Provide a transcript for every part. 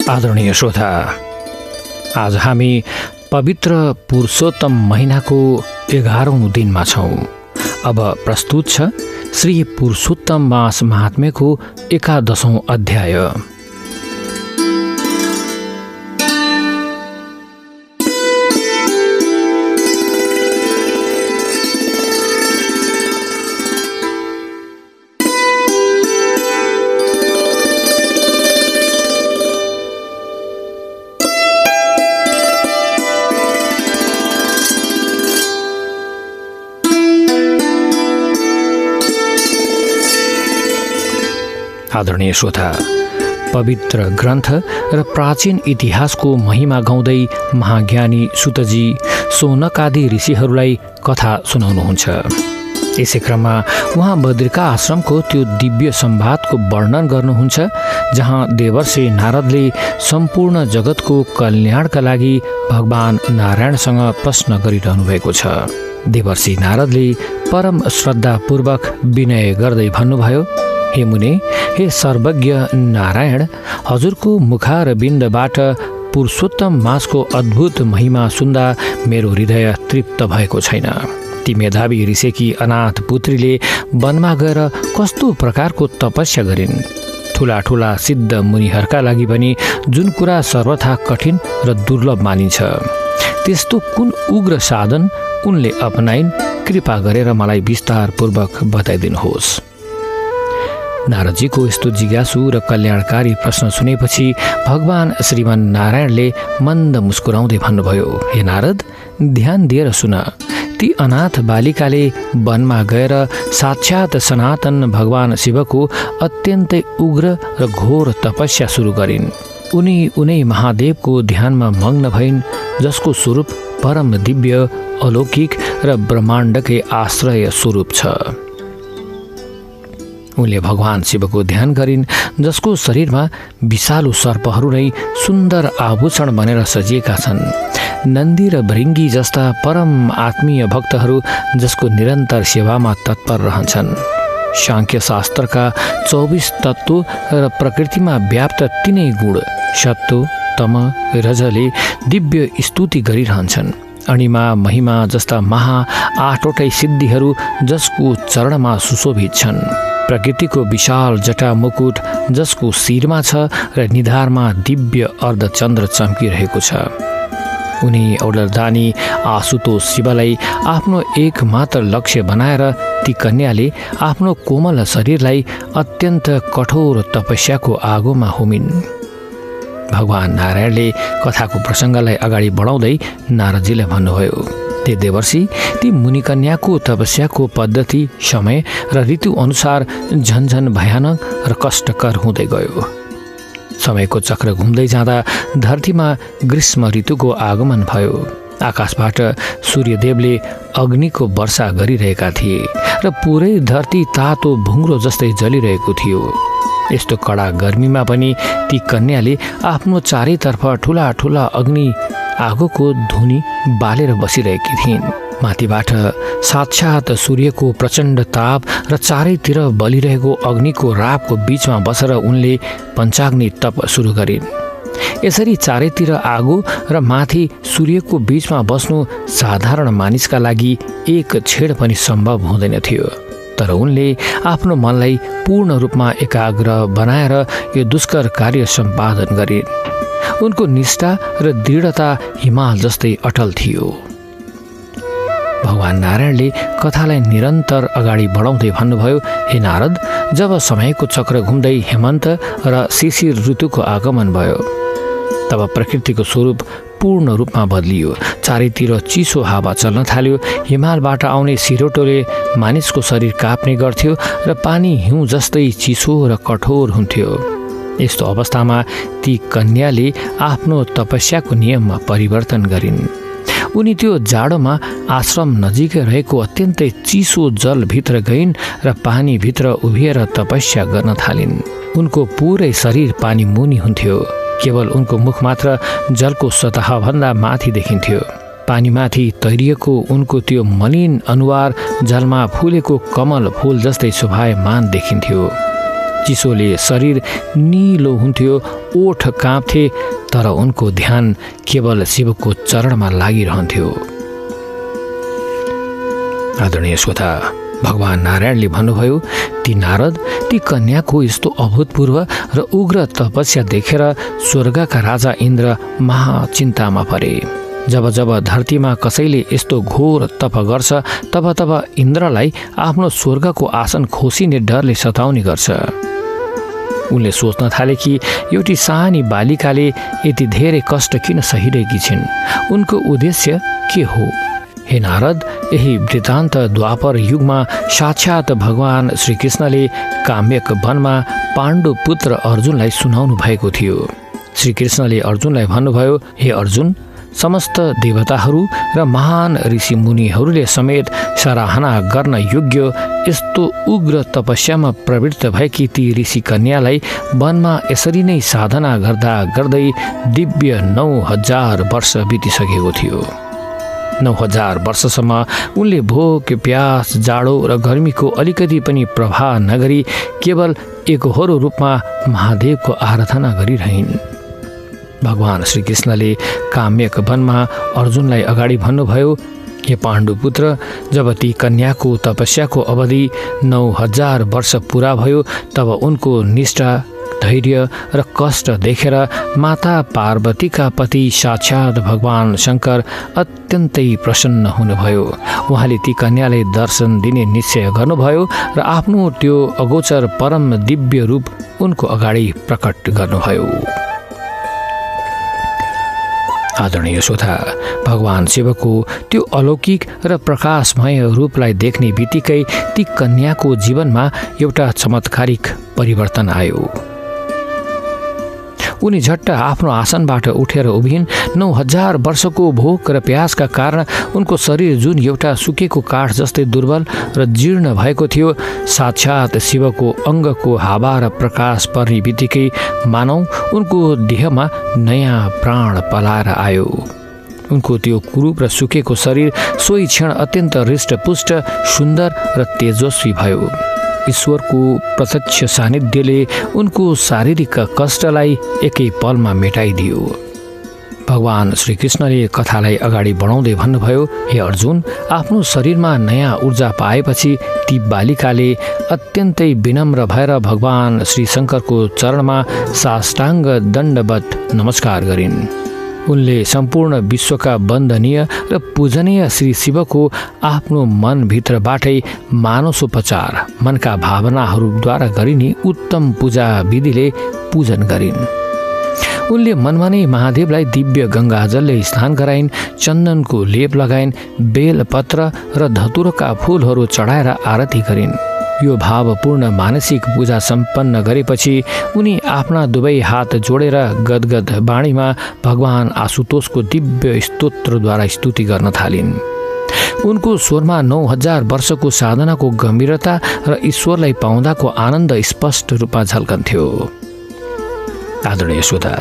आदरणीय श्रोता, आज हामी पवित्र पुरुषोत्तम महिनाको 11औं दिनमा छौँ। अब प्रस्तुत छ श्री पुरुषोत्तम मास महात्म्यको 11औं अध्याय। आदरणीय श्रोता, पवित्र ग्रन्थ र प्राचीन इतिहासको महिमा गाउँदै महाज्ञानी सुतजी शौनक आदि ऋषिहरूलाई कथा सुनाउनुहुन्छ। यसै क्रममा उहाँ बद्रिका आश्रमको त्यो दिव्य संवादको वर्णन गर्नुहुन्छ जहाँ देवर्षि नारदले सम्पूर्ण जगतको कल्याणका लागि भगवान नारायणसँग प्रश्न गरिरहनु भएको छ। देवर्षि नारदले परम श्रद्धापूर्वक विनय गर्दै भन्नुभयो, हे मुने, हे सर्वज्ञ नारायण, हजुरको मुखारविन्दबाट पुरुषोत्तम मासको अद्भुत महिमा सुन्दा मेरो हृदय तृप्त भएको छैन। ती मेधावी ऋषिकी अनाथ पुत्रीले वनमा गएर कस्तो प्रकारको तपस्या गरिन्। ठुला ठुला सिद्ध मुनिहरूका लागि पनि जुन कुरा सर्वथा कठिन र दुर्लभ मानिन्छ, त्यस्तो कुन उग्र साधन उनले अपनाइन्? कृपा गरेर मलाई विस्तारपूर्वक बताइदिनुहोस्। नारदजीको यस्तो जिज्ञासु र कल्याणकारी प्रश्न सुनेपछि भगवान श्रीमान नारायणले मन्द मुस्कुराउँदै भन्नुभयो, हे नारद, ध्यान दिएर सुन। ती अनाथ बालिकाले वनमा गएर साक्षात् सनातन भगवान शिवको अत्यन्तै उग्र र घोर तपस्या सुरु गरिन्। उनी महादेवको ध्यानमा मग्न भइन्, जसको स्वरूप परम दिव्य, अलौकिक र ब्रह्माण्डकै आश्रय स्वरूप छ। उनले भगवान शिवको ध्यान गरिन्, जसको शरीरमा विषालु सर्पहरू नै सुन्दर आभूषण बनेर सजिएका छन्। नन्दी र भृङ्गी जस्ता परम आत्मीय भक्तहरू जसको निरन्तर सेवामा तत्पर रहन्छन्। सांख्य शास्त्रका 24 तत्त्व र प्रकृतिमा व्याप्त तीनै गुण सत्व, तम, रजले दिव्य स्तुति गरिरहन्छन्। अणिमा, महिमा जस्ता महा 8वटै सिद्धिहरू जसको चरणमा सुशोभित छन्। प्रकृतिको विशाल जटा मुकुट जसको शिरमा छ र निधारमा दिव्य अर्धचन्द्र चम्किरहेको छ। उनी औडलदानी आशुतोष शिवलाई आफ्नो एकमात्र लक्ष्य बनाएर ती कन्याले आफ्नो कोमल शरीरलाई अत्यन्त कठोर तपस्याको आगोमा होमिन्। भगवान नारायणले कथाको प्रसङ्गलाई अगाडि बढाउँदै नारदजीलाई भन्नुभयो, ते देवर्षि, ती मुनिकन्याको तपस्याको पद्धति समय र ऋतु अनुसार झन्झन भयानक र कष्टकर हुँदै गयो। समयको चक्र घुम्दै जाँदा धरतीमा ग्रीष्म ऋतुको आगमन भयो। आकाशबाट सूर्यदेवले अग्निको वर्षा गरिरहेका थिए र पुरै धरती तातो भुङ्ग्रो जस्तै जलिरहेको थियो। यस्तो कडा गर्मीमा पनि ती कन्याले आफ्नो चारैतर्फ ठुला ठुला अग्नि आगोको धुनी बालेर बसिरहेकी थिइन्। माथिबाट साक्षात् सूर्यको प्रचण्ड ताप र चारैतिर बलिरहेको अग्निको रापको बीचमा बसेर उनले पञ्चाग्नि तप सुरु गरिन्। यसरी चारैतिर आगो र माथि सूर्यको बीचमा बस्नु साधारण मानिसका लागि एक छेड पनि सम्भव हुँदैन थियो। तर उनले आफ्नो मनलाई पूर्ण रूपमा एकाग्र बनाएर यो दुष्कर कार्य सम्पादन गरिन्। उनको निष्ठा र दृढता हिमाल जस्तै अटल थियो। भगवान नारायणले कथालाई निरन्तर अगाडि बढाउँदै भन्नुभयो, हे नारद, जब समयको चक्र घुम्दै हेमन्त र शिशिर ऋतुको आगमन भयो, तब प्रकृतिको स्वरूप पूर्ण रूपमा बदलियो। चारैतिर चिसो हावा चल्न थाल्यो। हिमालबाट आउने सिरोटोले मानिसको शरीर काप्ने गर्थ्यो र पानी हिउँ जस्तै चिसो र कठोर हुन्थ्यो। यस्तो अवस्थामा ती कन्याले आफ्नो तपस्याको नियममा परिवर्तन गरिन्। उनी त्यो जाडोमा आश्रम नजिकै रहेको अत्यन्तै चिसो जलभित्र गइन् र पानीभित्र उभिएर तपस्या गर्न थालिन्। उनको पुरै शरीर पानी मुनि हुन्थ्यो। केवल उनको मुख मात्र जलको सतहभन्दा माथि देखिन्थ्यो। पानीमाथि तैरिएको उनको त्यो मलिन अनुहार जलमा फुलेको कमल फूल जस्तै शोभायमान देखिन्थ्यो। चिसोले शरीर निलो हुन्थ्यो, ओठ काँप्थे, तर उनको ध्यान केवल शिवको चरणमा लागिरहन्थ्यो। आदरणीय श्रोता, भगवान नारायणले भन्नुभयो, ती नारद ती कन्याको यस्तो अभूतपूर्व र उग्र तपस्या देखेर स्वर्गका राजा इन्द्र महाचिन्तामा परे। जब जब धरतीमा कसैले यस्तो घोर तप गर्छ तब तब इन्द्रलाई आफ्नो स्वर्गको आसन खोसिने डरले सताउने गर्छ। उनले सोच्न थाले कि एउटी सानी बालिकाले यति धेरै कष्ट किन सहिरहेकी छिन्, उनको उद्देश्य के हो। हे नारद, यही वृत्तान्त द्वापर युगमा साक्षात् भगवान श्रीकृष्णले काम्यक वनमा पाण्डु पुत्र अर्जुनलाई सुनाउनु भएको थियो। श्रीकृष्णले अर्जुनलाई भन्नुभयो, हे अर्जुन, समस्त देवताहरू र महान ऋषि मुनिहरूले समेत सराहना गर्न योग्य यस्तो उग्र तपस्यामा प्रवृत्त भएकी ती ऋषि कन्यालाई वनमा यसरी नै साधना गर्दा गर्दै दिव्य 9000 वर्ष बितिसकेको थियो। 9000 वर्षसम्म उनले भोक, प्यास, जाडो र गर्मीको अलिकति पनि प्रभाव नगरी केवल एकहोरो रूपमा महादेवको आराधना गरिरहिन्। भगवान श्रीकृष्णले काम्यक वनमा अर्जुनलाई अगाडि भन्नुभयो, हे पाण्डुपुत्र, जब ती कन्याको तपस्याको अवधि 9000 वर्ष पुरा भयो तब उनको निष्ठा, धैर्य र कष्ट देखेर माता पार्वतीका पति साक्षात् भगवान शङ्कर अत्यन्तै प्रसन्न हुनुभयो। उहाँले ती कन्यालाई दर्शन दिने निश्चय गर्नुभयो र आफ्नो त्यो अगोचर परम दिव्य रूप उनको अगाडि प्रकट गर्नुभयो। आदरणीय श्रोता, भगवान शिवको त्यो अलौकिक र प्रकाशमय रूपलाई देख्ने बित्तिकै ती कन्याको जीवनमा एउटा चमत्कारिक परिवर्तन आयो। उनी झट्ट आफ्नो आसनबाट उठेर उभिन्। 9000 वर्षको भोक र प्यासका कारण उनको शरीर जुन एउटा सुकेको काठ जस्तै दुर्बल र जीर्ण भएको थियो, साक्षात् शिवको अङ्गको हावा र प्रकाश पर्ने बित्तिकै मानौ उनको देहमा नयाँ प्राण पलाएर आयो। उनको त्यो कुरूप र सुकेको शरीर सोही क्षण अत्यन्त हृष्टपुष्ट, सुन्दर र तेजस्वी भयो। ईश्वरको प्रत्यक्ष सानिध्यले उनको शारीरिक कष्टलाई एकै पलमा मेटाइदियो। भगवान श्रीकृष्णले कथालाई अगाडि बढाउँदै भन्नुभयो, हे अर्जुन, आफ्नो शरीरमा नयाँ ऊर्जा पाएपछि ती बालिकाले अत्यन्तै विनम्र भएर भगवान श्री शङ्करको चरणमा साष्टाङ्ग दण्डवत नमस्कार गरिन्। उनले सम्पूर्ण विश्वका वन्दनीय र पूजनीय श्री शिवको आफ्नो मनभित्रबाटै मानसोपचार, मनका भावनाहरूद्वारा गरिने उत्तम पूजा विधिले पूजन गरिन्। उनले मनमा नै महादेवलाई दिव्य गङ्गाजलले स्नान गराइन्, चन्दनको लेप लगाइन्, बेलपत्र र धतुरोका फूलहरू चढाएर आरती गरिन्। यो भावपूर्ण मानसिक पूजा सम्पन्न गरेपछि उनी आफ्ना दुवै हात जोडेर गदगद वाणीमा भगवान आशुतोषको दिव्य स्तोत्रद्वारा स्तुति गर्न थालिन्। उनको स्वरमा 9000 वर्षको साधनाको गम्भीरता र ईश्वरलाई पाउँदाको आनन्द स्पष्ट रूपमा झल्कन्थ्यो। आदरणीय श्रोता,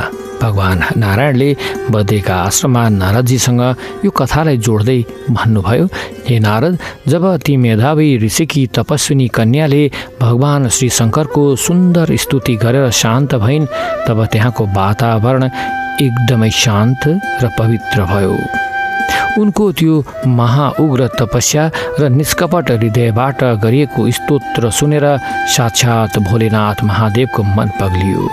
भगवान नारायणले बद्रीका आश्रममा नारदजीसँग यो कथालाई जोड्दै भन्नुभयो, हे नारद, जब ती मेधावी ऋषिकी तपस्विनी कन्याले भगवान श्री शङ्करको सुन्दर स्तुति गरेर शान्त भइन् तब त्यहाँको वातावरण एकदमै शान्त र पवित्र भयो। उनको त्यो महाउग्र तपस्या र निष्कपट हृदयबाट गरिएको स्तोत्र सुनेर साक्षात् भोलेनाथ महादेवको मन पग्लियो।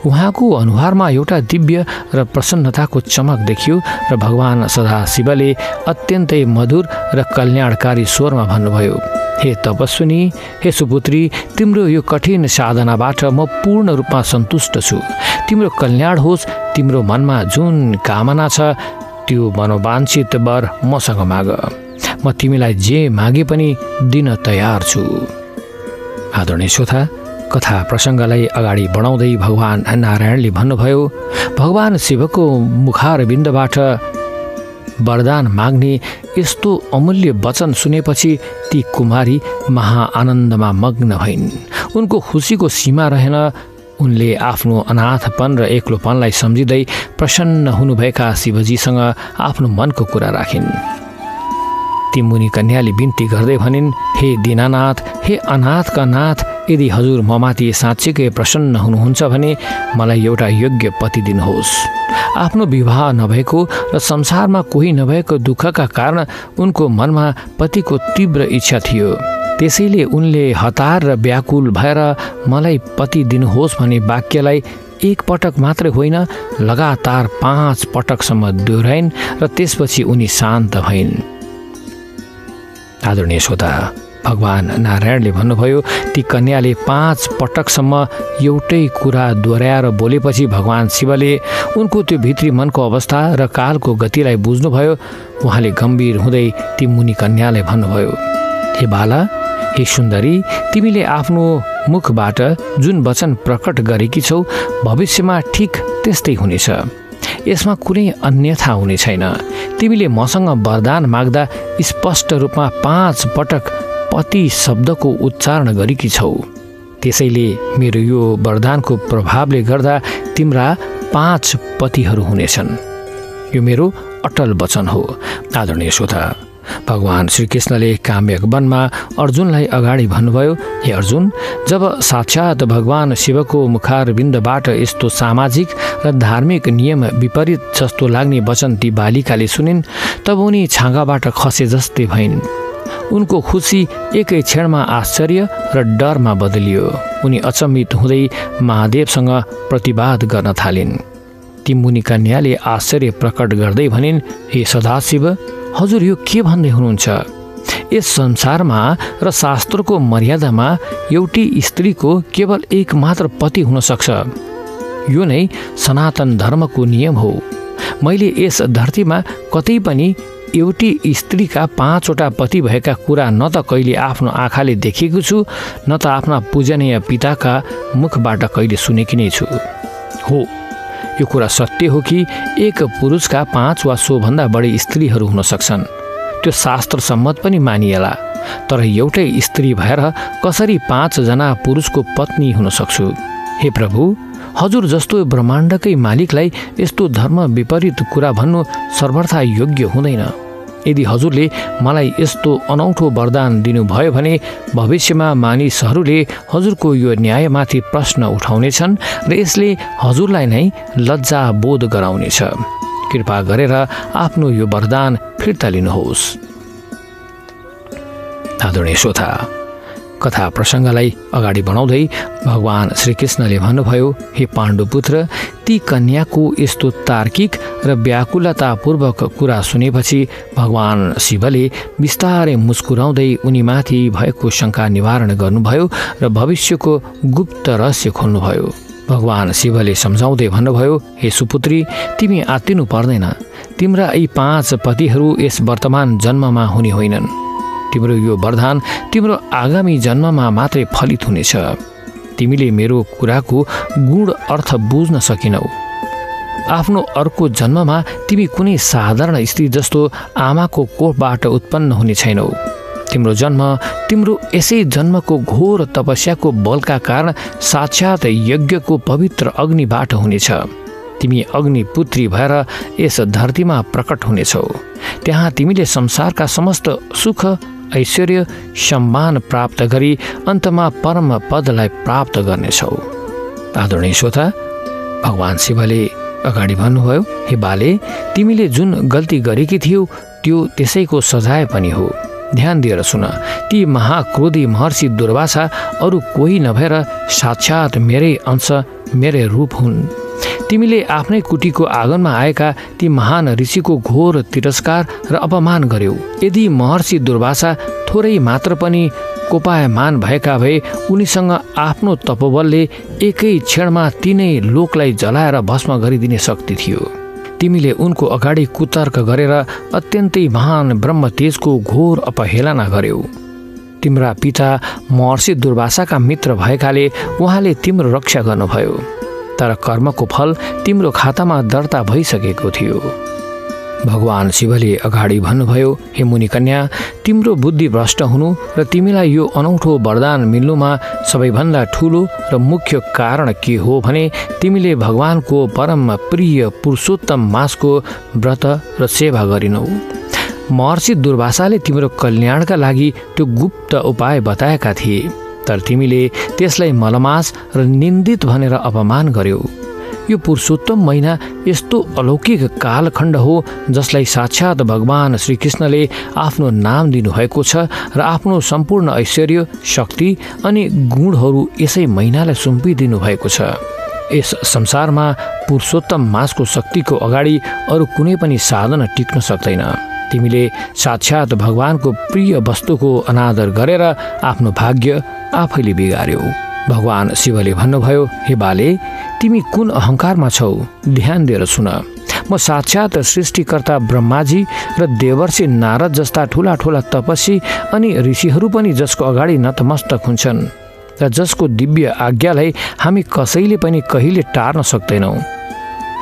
उहाँको अनुहारमा एउटा दिव्य र प्रसन्नताको चमक देखियो र भगवान सदाशिवले अत्यन्तै मधुर र कल्याणकारी स्वरमा भन्नुभयो, हे तपस्विनी, हे सुपुत्री, तिम्रो यो कठिन साधनाबाट म पूर्ण रूपमा सन्तुष्ट छु। तिम्रो कल्याण होस्। तिम्रो मनमा जुन कामना छ त्यो मनोवाञ्छित वर मसँग माग। म तिमीलाई जे मागे पनि दिन तयार छु। आदरणीय श्रोता, कथा प्रसङ्गलाई अगाडि बढाउँदै भगवान नारायणले भन्नुभयो, भगवान शिवको मुखारविन्दबाट वरदान माग्ने यस्तो अमूल्य वचन सुनेपछि ती कुमारी महाआनन्दमा मग्न भइन्। उनको खुसीको सीमा रहेन। उनले आफ्नो अनाथपन र एक्लोपनलाई सम्झिँदै प्रसन्न हुनुभएका शिवजीसँग आफ्नो मनको कुरा राखिन्। ती मुनि कन्याले बिन्ती गर्दै भनिन्, हे दीनानाथ, हे अनाथका नाथ, यदि हजुर ममाथि साँच्चैकै प्रसन्न हुनुहुन्छ भने मलाई एउटा योग्य पति दिनुहोस्। आफ्नो विवाह नभएको र संसारमा कोही नभएको दुःखका कारण उनको मनमा पतिको तीव्र इच्छा थियो। त्यसैले उनले हतार र व्याकुल भएर मलाई पति दिनुहोस् भन्ने वाक्यलाई एक पटक मात्रै होइन, लगातार 5 पटकसम्म दोहोऱ्याइन् र त्यसपछि उनी शान्त भइन्। आदरणीय श्रोता, भगवान नारायणले भन्नुभयो, ती कन्याले 5 पटकसम्म एउटै कुरा दोहोऱ्याएर बोलेपछि भगवान शिवले उनको त्यो भित्री मनको अवस्था र कालको गतिलाई बुझ्नुभयो। उहाँले गम्भीर हुँदै ती मुनि कन्यालाई भन्नुभयो, हे बाला, हे सुन्दरी, तिमीले आफ्नो मुखबाट जुन वचन प्रकट गरेकी छौ भविष्यमा ठिक त्यस्तै हुनेछ। यसमा कुनै अन्यथा हुने छैन। तिमीले मसँग वरदान माग्दा स्पष्ट रूपमा 5 पटक पति शब्दको उच्चारण गरेकी छौ। त्यसैले मेरो यो वरदानको प्रभावले गर्दा तिम्रा 5 पतिहरू हुनेछन्। यो मेरो अटल वचन हो। आदरणीय श्रोता, भगवान श्रीकृष्णले काम्यक वनमा अर्जुनलाई अगाडि भन्नुभयो, हे अर्जुन, जब साक्षात भगवान शिवको मुखारविन्दबाट यस्तो सामाजिक र धार्मिक नियम विपरीत जस्तो लाग्ने वचन ती बालिकाले सुनिन्, तब उनी छाँगाबाट खसे जस्तै भइन्। उनको खुसी एकै क्षणमा आश्चर्य र डरमा बदलियो। उनी अचम्मित हुँदै महादेवसँग प्रतिवाद गर्न थालिन्। ती मुनि कन्याले आश्चर्य प्रकट गर्दै भनिन्, हे सदाशिव, हजुर यो के भन्दै हुनुहुन्छ? यस संसारमा र शास्त्रको मर्यादामा एउटी स्त्रीको केवल एक मात्र पति हुन सक्छ। यो नै सनातन धर्मको नियम हो। मैले यस धरतीमा कतै पनि एउटी स्त्रीका 5वटा पति भएका कुरा न त कहिले आफ्नो आँखाले देखेको छु, न त आफ्ना पूजनीय पिताका मुखबाट कहिले सुनेकी नै छु। हो, यो कुरा सत्य हो कि एक पुरुषका 5 वा सोभन्दा बढी स्त्रीहरू हुन सक्छन्। त्यो शास्त्र सम्मत पनि मानिएला। तर एउटै स्त्री भएर कसरी 5 जना पुरुषको पत्नी हुन सक्छु? हे प्रभु, हजुर जस्तो ब्रह्माण्डकै मालिकलाई यस्तो धर्म विपरीत कुरा भन्नु सर्वथा योग्य हुँदैन। यदि हजुरले मलाई यस्तो अनौठो वरदान दिनुभयो भने भविष्यमा मानिसहरूले हजुरको यो न्यायमाथि प्रश्न उठाउनेछन् र यसले हजुरलाई नै लज्जा बोध गराउनेछ। कृपा गरेर आफ्नो यो वरदान फिर्ता लिनुहोस्। आदरणीय श्रोता, कथा प्रसङ्गलाई अगाडि बढाउँदै भगवान श्रीकृष्णले भन्नुभयो, हे पाण्डुपुत्र, ती कन्याको यस्तो तार्किक र व्याकुलतापूर्वक कुरा सुनेपछि भगवान शिवले बिस्तारै मुस्कुराउँदै उनीमाथि भएको शङ्का निवारण गर्नुभयो र भविष्यको गुप्त रहस्य खोल्नुभयो। भगवान शिवले सम्झाउँदै भन्नुभयो, हे सुपुत्री, तिमी आत्तिनु पर्दैन। तिम्रा यी 5 पतिहरू यस वर्तमान जन्ममा हुने होइनन्। तिम्रो यो वरदान तिम्रो आगामी जन्ममा मात्रै फलित हुनेछ। तिमीले मेरो कुराको गूढ अर्थ बुझ्न सकिनौ। आफ्नो अर्को जन्ममा तिमी कुनै साधारण स्त्री जस्तो आमाको कोखबाट उत्पन्न हुने छैनौ। तिम्रो जन्म तिम्रो यसै जन्मको घोर तपस्याको बलका कारण साक्षात यज्ञको पवित्र अग्निबाट हुनेछ। तिमी अग्निपुत्री भएर यस धरतीमा प्रकट हुनेछौ। त्यहाँ तिमीले संसारका समस्त सुख, ऐश्वर्य, सम्मान प्राप्त गरी अन्तमा परम पदलाई प्राप्त गर्नेछौ। आदरणीय श्रोता, भगवान शिवले अगाडि भन्नुभयो, हे बाले, तिमीले जुन गल्ती गरेकी थियौ त्यो त्यसैको सजाय पनि हो। ध्यान दिएर सुन, ती महाक्रोधी महर्षि दुर्वासा अरू कोही नभएर साक्षात मेरै अंश, मेरै रूप हुन्। तिमीले आफ्नै कुटीको आँगनमा आएका ती महान ऋषिको घोर तिरस्कार र अपमान गर्यौ। यदि महर्षि दुर्वासा थोरै मात्र पनि कोपायमान भएका भए उनीसँग आफ्नो तपोबलले एकै क्षणमा तीनै लोकलाई जलाएर भस्म गरिदिने शक्ति थियो। तिमीले उनको अगाडि कुतर्क गरेर अत्यन्तै महान ब्रह्म तेजको घोर अपहेलना गर्यौ। तिम्रा पिता महर्षि दुर्वासाका मित्र भएकाले उहाँले तिम्रो रक्षा गर्नुभयो। तर कर्मको फल तिम्रो खातामा दर्ता भइसकेको थियो। भगवान शिवले अगाडि भन्नुभयो, हे मुनि कन्या, तिम्रो बुद्धि भ्रष्ट हुनु र तिमीलाई यो अनौठो वरदान मिल्नुमा सबैभन्दा ठुलो र मुख्य कारण के हो भने तिमीले भगवानको परम प्रिय पुरुषोत्तम मासको व्रत र सेवा गरिनौ। महर्षि दुर्वासाले तिम्रो कल्याणका लागि त्यो गुप्त उपाय बताएका थिए। तर तिमीले त्यसलाई मलमास र निन्दित भनेर अपमान गर्यौ। यो पुरुषोत्तम महिना यस्तो अलौकिक कालखण्ड हो जसलाई साक्षात् भगवान श्रीकृष्णले आफ्नो नाम दिनुभएको छ र आफ्नो सम्पूर्ण ऐश्वर्य, शक्ति अनि गुणहरू यसै महिनालाई सुम्पिदिनु भएको छ। यस संसारमा पुरुषोत्तम मासको शक्तिको अगाडि अरू कुनै पनि साधन टिक्न सक्दैन। तिमीले साक्षात् भगवानको प्रिय वस्तुको अनादर गरेर आफ्नो भाग्य आफैले बिगार्यौ। भगवान शिवले भन्नुभयो, हे बाले, तिमी कुन अहङ्कारमा छौ? ध्यान दिएर सुन। म साक्षात् सृष्टिकर्ता ब्रह्माजी र देवर्षि नारद जस्ता ठुला ठुला तपस्वी अनि ऋषिहरू पनि जसको अगाडि नतमस्तक हुन्छन् र जसको दिव्य आज्ञालाई हामी कसैले पनि कहिले टार्न सक्दैनौँ,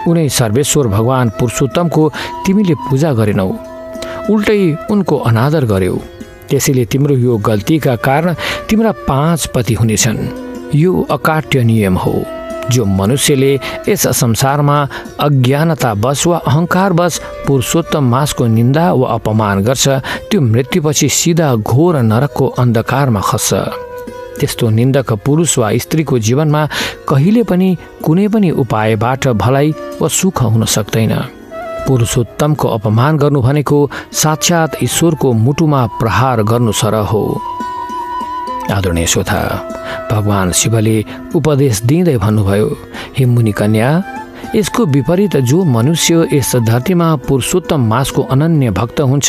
उनै सर्वेश्वर भगवान पुरुषोत्तमको तिमीले पूजा गरेनौ, उल्टै उनको अनादर गर्यौ। त्यसैले तिम्रो यो गल्तीका कारण तिम्रा 5 पति हुनेछन्। यो अकाट्य नियम हो। जो मनुष्यले यस संसारमा अज्ञानतावश वा अहङ्कारवश पुरुषोत्तम मासको निन्दा वा अपमान गर्छ, त्यो मृत्युपछि सिधा घोर नरकको अन्धकारमा खस्छ। त्यस्तो निन्दक पुरुष वा स्त्रीको जीवनमा कहिले पनि कुनै पनि उपायबाट भलाइ वा सुख हुन सक्दैन। पुरुषोत्तमको अपमान गर्नु भनेको साक्षात् ईश्वरको मुटुमा प्रहार गर्नु सरह हो। आदरणीय श्रोता, भगवान शिवले उपदेश दिँदै भन्नुभयो, हे मुनि कन्या, यसको विपरीत जो मनुष्य यस धरतीमा पुरुषोत्तम मासको अनन्य भक्त हुन्छ,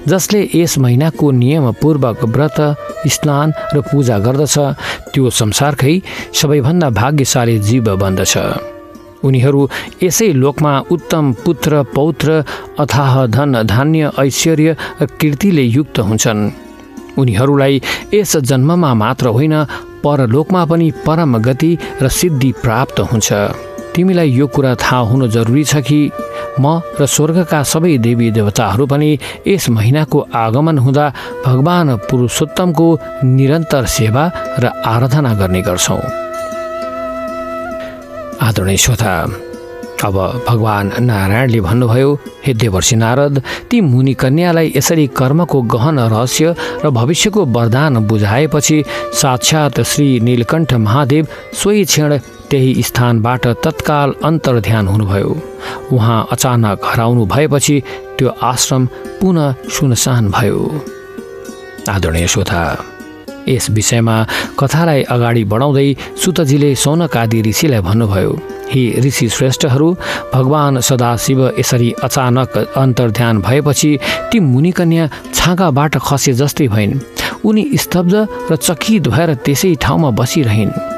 जसले यस महिनाको नियमपूर्वक व्रत, स्नान र पूजा गर्दछ, त्यो संसारकै सबैभन्दा भाग्यशाली जीव बन्दछ। उनीहरू यसै लोकमा उत्तम पुत्र, पौत्र, अथाह धन, धान्य, ऐश्वर्य र कीर्तिले युक्त हुन्छन्। उनीहरूलाई यस जन्ममा मात्र होइन, परलोकमा पनि परम गति र सिद्धि प्राप्त हुन्छ। तिमीलाई यो कुरा थाहा हुनु जरुरी छ कि म र स्वर्गका सबै देवी देवताहरू पनि यस महिनाको आगमन हुँदा भगवान पुरुषोत्तमको निरन्तर सेवा र आराधना गर्ने गर्छौँ। आदरणीय श्रोता, अब भगवान नारायणले भन्नुभयो, हे देवर्षि नारद, ती मुनि कन्यालाई यसरी कर्मको गहन रहस्य र भविष्यको वरदान बुझाएपछि साक्षात् श्री नीलकण्ठ महादेव सोही क्षण त्यही स्थानबाट तत्काल अन्तर्ध्यान हुनुभयो। उहाँ अचानक हराउनु भएपछि त्यो आश्रम पुनः सुनसान भयो। आदरणीय श्रोता, यस विषयमा कथालाई अगाडि बढाउँदै सुतजीले सौनक आदि ऋषिलाई भन्नुभयो, हे ऋषि श्रेष्ठहरू, भगवान सदाशिव यसरी अचानक अन्तर्ध्यान भएपछि ती मुनिकन्या छाँगाबाट खसे जस्तै भइन्। उनी स्तब्ध र चकित भएर त्यसै ठाउँमा बसिरहिन्।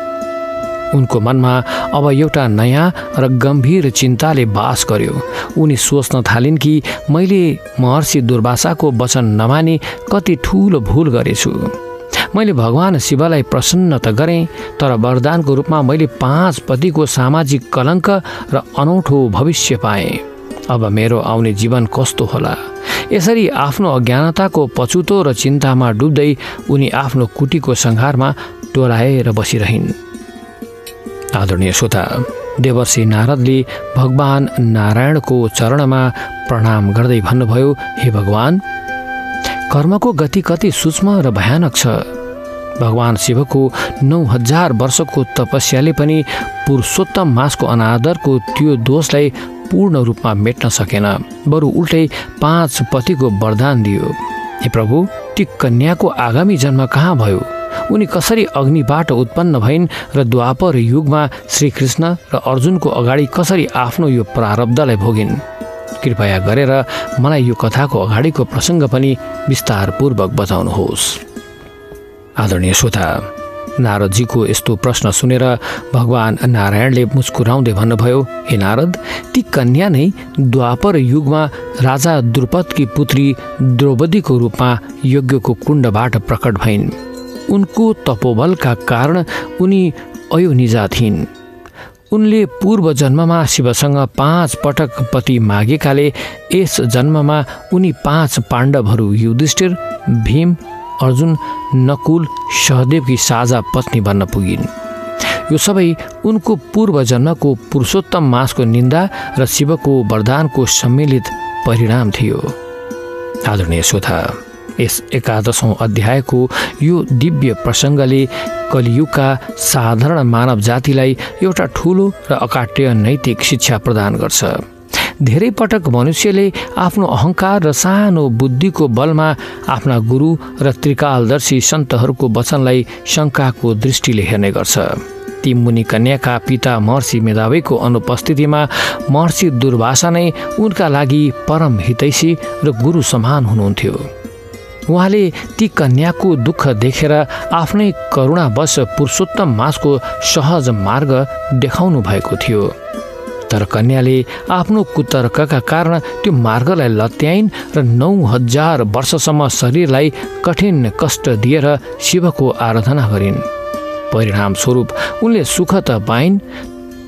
उनको मनमा अब एउटा नयाँ र गम्भीर चिन्ताले बास गर्यो। उनी सोच्न थालिन् कि मैले महर्षि दुर्वासाको वचन नमानी कति ठुलो भूल गरेछु। मैले भगवान शिवलाई प्रसन्न त गरेँ, तर वरदानको रूपमा मैले 5 पतिको सामाजिक कलङ्क र अनौठो भविष्य पाएँ। अब मेरो आउने जीवन कस्तो होला? यसरी आफ्नो अज्ञानताको पछुतो र चिन्तामा डुब्दै उनी आफ्नो कुटीको सङ्घारमा टोलाएर बसिरहिन्। आदरणीय श्रोता, देवर्षि नारदले भगवान नारायणको चरणमा प्रणाम गर्दै भन्नुभयो, हे भगवान, कर्मको गति कति सूक्ष्म र भयानक छ। भगवान शिवको 9000 वर्षको तपस्याले पनि पुरुषोत्तम मासको अनादरको त्यो दोषलाई पूर्ण रूपमा मेट्न सकेन, बरु उल्टै 5 पतिको वरदान दियो। हे प्रभु, ती कन्याको आगामी जन्म कहाँ भयो? उनी कसरी अग्निबाट उत्पन्न भइन् र द्वापर युगमा श्रीकृष्ण र अर्जुनको अगाडि कसरी आफ्नो यो प्रारब्धलाई भोगिन्? कृपया गरेर मलाई यो कथाको अगाडिको प्रसङ्ग पनि विस्तारपूर्वक बताउनुहोस्। आदरणीय श्रोता, नारदजीको यस्तो प्रश्न सुनेर भगवान नारायणले मुस्कुराउँदै भन्नुभयो, हे नारद, ती कन्या नै द्वापर युगमा राजा द्रुपदकी पुत्री द्रौपदीको रूपमा यज्ञको कुण्डबाट प्रकट भइन्। उनको तपोबलका कारण उनी अयोनिजा थिइन्। उनले पूर्व जन्ममा शिवसँग 5 पटक पति मागेकाले यस जन्ममा उनी 5 पाण्डवहरू युधिष्ठिर, भीम, अर्जुन, नकुल, सहदेवकी साझा पत्नी बन्न पुगिन्। यो सबै उनको पूर्व जन्मको पुरुषोत्तम मासको निन्दा र शिवको वरदानको सम्मिलित परिणाम थियो। आदरणीय श्रोता, यस 11औं अध्यायको यो दिव्य प्रसङ्गले कलियुगका साधारण मानव जातिलाई एउटा ठूलो र अकाट्य नैतिक शिक्षा प्रदान गर्छ। धेरै पटक मनुष्यले आफ्नो अहङ्कार र सानो बुद्धिको बलमा आफ्ना गुरु र त्रिकालदर्शी सन्तहरूको वचनलाई शङ्काको दृष्टिले हेर्ने गर्छ। ती मुनि कन्याका पिता महर्षि मेधावीको अनुपस्थितिमा महर्षि दुर्वासा नै उनका लागि परम हितैषी र गुरु समान हुनुहुन्थ्यो। उहाँले ती कन्याको दुःख देखेर आफ्नै करुणावश पुरुषोत्तम मासको सहज मार्ग देखाउनु भएको थियो। तर कन्याले आफ्नो कुतर्कका कारण त्यो मार्गलाई लत्याइन् र 9000 वर्षसम्म शरीरलाई कठिन कष्ट दिएर शिवको आराधना गरिन्। परिणाम स्वरूप उनले सुख त पाइन्,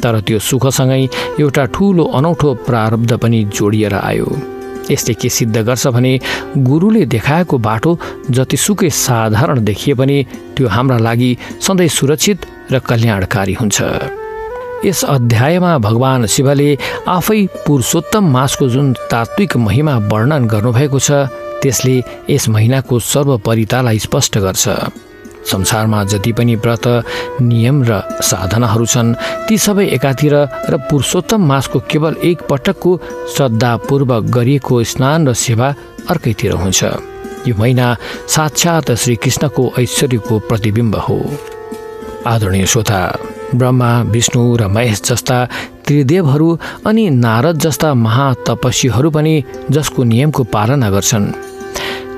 तर त्यो सुखसँगै एउटा ठूलो अनौठो प्रारब्ध पनि जोडिएर आयो। यसले के सिद्ध गर्छ भने गुरुले देखाएको बाटो जतिसुकै साधारण देखिए पनि त्यो हाम्रा लागि सधैँ सुरक्षित र कल्याणकारी हुन्छ। यस अध्यायमा भगवान शिवले आफै पुरुषोत्तम मासको जुन तात्विक महिमा वर्णन गर्नुभएको छ त्यसले यस महिनाको सर्वोपरितालाई स्पष्ट गर्छ। संसारमा जति पनि व्रत, नियम र साधनाहरू छन् ती सबै एकातिर र पुरुषोत्तम मासको केवल एक पटकको श्रद्धापूर्वक गरिएको स्नान र सेवा अर्कैतिर हुन्छ। यो महिना साक्षात् श्रीकृष्णको ऐश्वर्यको प्रतिबिम्ब हो। आदरणीय श्रोता, ब्रह्मा, विष्णु र महेश जस्ता त्रिदेवहरू अनि नारद जस्ता महातपस्वीहरू पनि जसको नियमको पालना गर्छन्,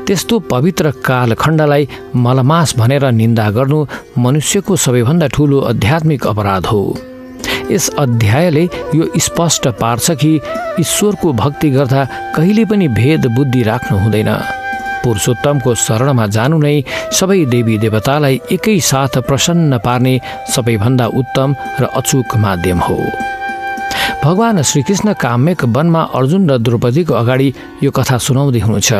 त्यस्तो पवित्र कालखण्डलाई मलमास भनेर निन्दा गर्नु मनुष्यको सबैभन्दा ठूलो आध्यात्मिक अपराध हो। यस अध्यायले यो स्पष्ट पार्छ कि ईश्वरको भक्ति गर्दा कहिले पनि भेद बुद्धि राख्नु हुँदैन। पुरुषोत्तमको शरणमा जानु नै सबै देवी देवतालाई एकैसाथ प्रसन्न पार्ने सबैभन्दा उत्तम र अचूक माध्यम हो। भगवान श्रीकृष्ण काम्यक वनमा अर्जुन र द्रौपदीको अगाडि यो कथा सुनाउँदै हुनुहुन्छ।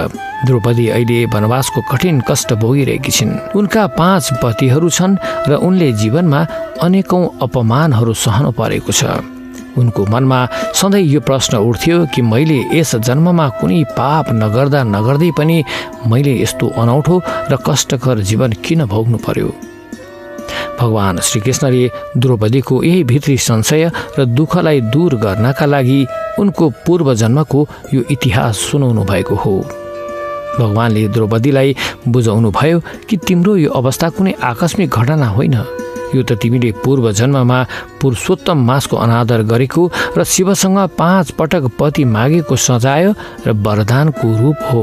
द्रौपदी अहिले वनवासको कठिन कष्ट भोगिरहेकी छिन्। उनका 5 पतिहरू छन् र उनले जीवनमा अनेकौं अपमानहरू सहनु परेको छ। उनको मनमा सधैँ यो प्रश्न उठ्थ्यो कि मैले यस जन्ममा कुनै पाप नगर्दै पनि मैले यस्तो अनौठो र कष्टकर जीवन किन भोग्नु पर्यो। भगवान श्रीकृष्णले द्रौपदीको यही भित्री संशय र दुःखलाई दूर गर्नका लागि उनको पूर्व जन्मको यो इतिहास सुनाउनु भएको हो। भगवानले द्रौपदीलाई बुझाउनु भयो कि तिम्रो यो अवस्था कुनै आकस्मिक घटना होइन, यो त तिमीले पूर्व जन्ममा पुरुषोत्तम मासको अनादर गरेको र शिवसँग 5 पटक पति मागेको सजाय र वरदानको रूप हो।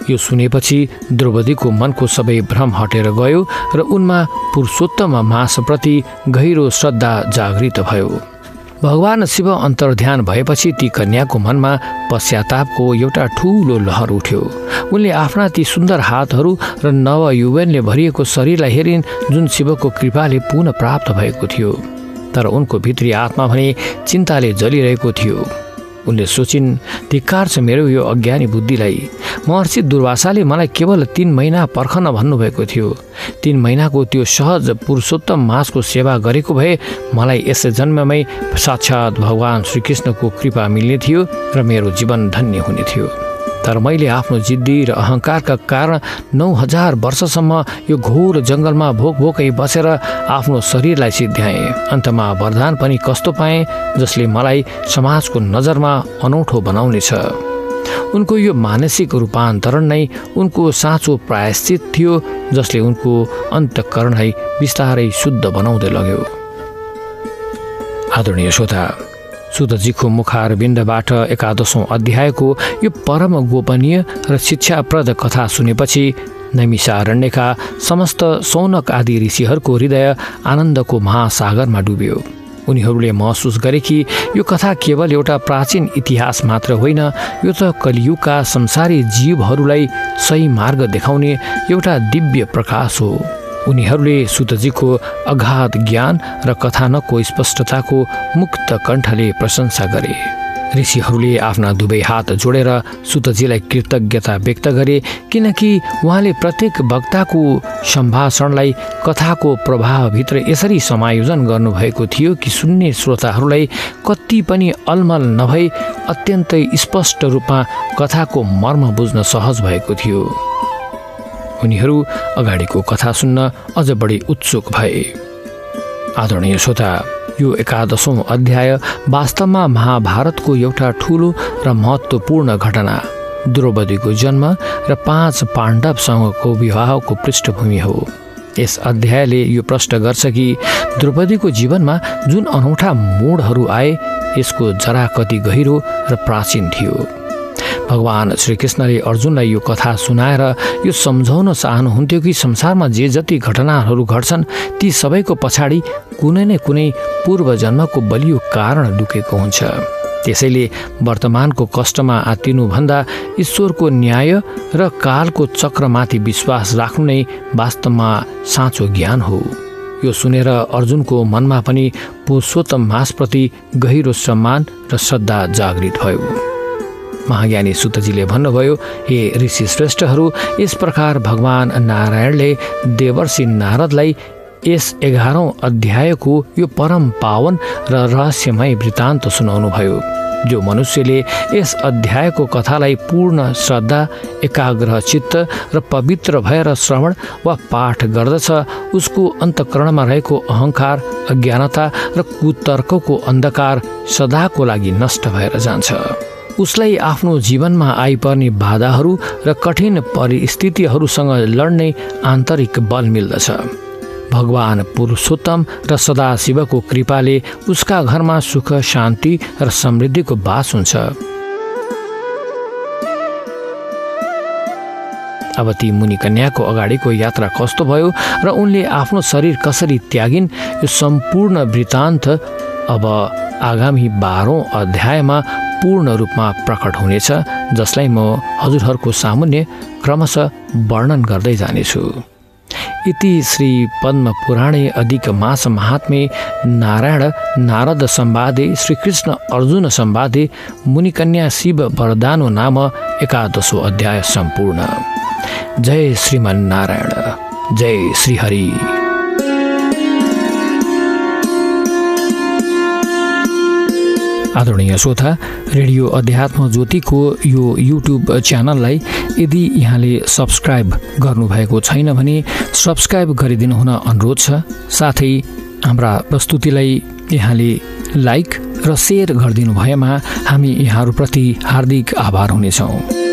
यो सुनेपछि द्रौपदीको मनको सबै भ्रम हटेर गयो र उनमा पुरुषोत्तम मासप्रति गहिरो श्रद्धा जागृत भयो। भगवान शिव अन्तर्ध्यान भएपछि ती कन्याको मनमा पश्चातापको एउटा ठूलो लहर उठ्यो। उनले आफ्ना ती सुन्दर हातहरू र नवयौवनले भरिएको शरीरलाई हेरिन् जुन शिवको कृपाले पुनः प्राप्त भएको थियो। तर उनको भित्री आत्मा भने चिन्ताले जलिरहेको थियो। उनले सोचिन्, धिक्कार छ मेरो यो अज्ञानी बुद्धिलाई। महर्षि दुर्वासाले मलाई केवल 3 महिना पर्खन भन्नुभएको थियो। 3 महिनाको त्यो सहज पुरुषोत्तम मासको सेवा गरेको भए मलाई यस जन्ममै साक्षात् भगवान श्रीकृष्णको कृपा मिल्ने थियो र मेरो जीवन धन्य हुने थियो। तर मैले आफ्नो जिद्दी र अहङ्कारका कारण 9000 वर्षसम्म यो घोर जङ्गलमा भोकै बसेर आफ्नो शरीरलाई सिद्ध्याएँ। अन्तमा वरदान पनि कस्तो पाएँ जसले मलाई समाजको नजरमा अनौठो बनाउनेछ। उनको यो मानसिक रूपान्तरण नै उनको साँचो प्रायश्चित थियो जसले उनको अन्तःकरणलाई बिस्तारै शुद्ध बनाउँदै लग्यो। आदरणीय श्रोता, सुतजीको मुखारविन्दबाट 11औं अध्यायको यो परम गोपनीय र शिक्षाप्रद कथा सुनेपछि नैमिषारण्यका समस्त सौनक आदि ऋषिहरूको हृदय आनन्दको महासागरमा डुब्यो। उनीहरूले महसुस गरे कि यो कथा केवल एउटा प्राचीन इतिहास मात्र होइन, यो त कलियुगका संसारी जीवहरूलाई सही मार्ग देखाउने एउटा दिव्य प्रकाश हो। उनीहरूले सुतजीको अगाध ज्ञान र कथानकको स्पष्टताको मुक्त कण्ठले प्रशंसा गरे। ऋषिहरूले आफ्ना दुवै हात जोडेर सुतजीलाई कृतज्ञता व्यक्त गरे, किनकि उहाँले प्रत्येक वक्ताको सम्भाषणलाई कथाको प्रभावभित्र यसरी समायोजन गर्नुभएको थियो कि सुन्ने श्रोताहरूलाई कति पनि अलमल नभई अत्यन्तै स्पष्ट रूपमा कथाको मर्म बुझ्न सहज भएको थियो। उनीहरू अगाडिको कथा सुन्न अझ बढी उत्सुक भए। आदरणीय श्रोता, यो 11औं अध्याय वास्तवमा महाभारतको एउटा ठूलो र महत्त्वपूर्ण घटना द्रौपदीको जन्म र 5 पाण्डवसँगको विवाहको पृष्ठभूमि हो। यस अध्यायले यो प्रश्न गर्छ कि द्रौपदीको जीवनमा जुन अनौठा मोडहरू आए यसको जरा कति गहिरो र प्राचीन थियो। भगवान श्रीकृष्णले अर्जुनलाई यो कथा सुनाएर यो सम्झाउन चाहनुहुन्थ्यो कि संसारमा जे जति घटनाहरू घट्छन् ती सबैको पछाडि कुनै न कुनै पूर्वजन्मको बलियो कारण लुकेको हुन्छ। त्यसैले वर्तमानको कष्टमा आत्तिनुभन्दा ईश्वरको न्याय र कालको चक्रमाथि विश्वास राख्नु नै वास्तवमा साँचो ज्ञान हो। यो सुनेर अर्जुनको मनमा पनि पुरुषोत्तम मासप्रति गहिरो सम्मान र श्रद्धा जागृत भयो। महाज्ञानी सुतजीले भन्नुभयो, हे ऋषि श्रेष्ठहरू, यस प्रकार भगवान नारायणले देवर्षि नारदलाई यस 11औं अध्यायको यो परम पावन र रहस्यमय वृत्तान्त सुनाउनुभयो। जो मनुष्यले यस अध्यायको कथालाई पूर्ण श्रद्धा, एकाग्र चित्त र पवित्र भएर श्रवण वा पाठ गर्दछ, उसको अन्तःकरणमा रहेको अहङ्कार, अज्ञानता र कुतर्कको अन्धकार सदाको लागि नष्ट भएर जान्छ। उसलाई आफ्नो जीवनमा आइपर्ने बाधाहरू र कठिन परिस्थितिहरूसँग लड्ने आन्तरिक बल मिल्दछ। भगवान पुरुषोत्तम र सदाशिवको कृपाले उसका घरमा सुख, शान्ति र समृद्धिको बास हुन्छ। अब ती मुनि कन्याको अगाडिको यात्रा कस्तो भयो र उनले आफ्नो शरीर कसरी त्यागिन्, यो सम्पूर्ण वृत्तान्त अब आगामी 12औं अध्यायमा पूर्ण रूपमा प्रकट हुनेछ, जसलाई म हजुरहरूको सामुन्ने क्रमशः वर्णन गर्दै जानेछु। इति श्री पद्म पुराणे अधिक मास महात्म्ये नारायण नारद संवादे श्रीकृष्ण अर्जुन संवादे मुनिकन्या शिव वरदानो नाम 11औं अध्याय सम्पूर्ण। जय श्रीमन्नारायण, जय श्रीहरि। आदरणीय श्रोता, रेडियो अध्यात्म ज्योतिको यो युट्युब च्यानललाई यदि यहाँले सब्सक्राइब गर्नुभएको छैन भने सब्सक्राइब गरिदिनु हुन अनुरोध छ। साथै हाम्रा प्रस्तुतिलाई यहाँले लाइक र सेयर गरिदिनु भएमा हामी यहाँहरूप्रति हार्दिक आभार हुनेछौँ।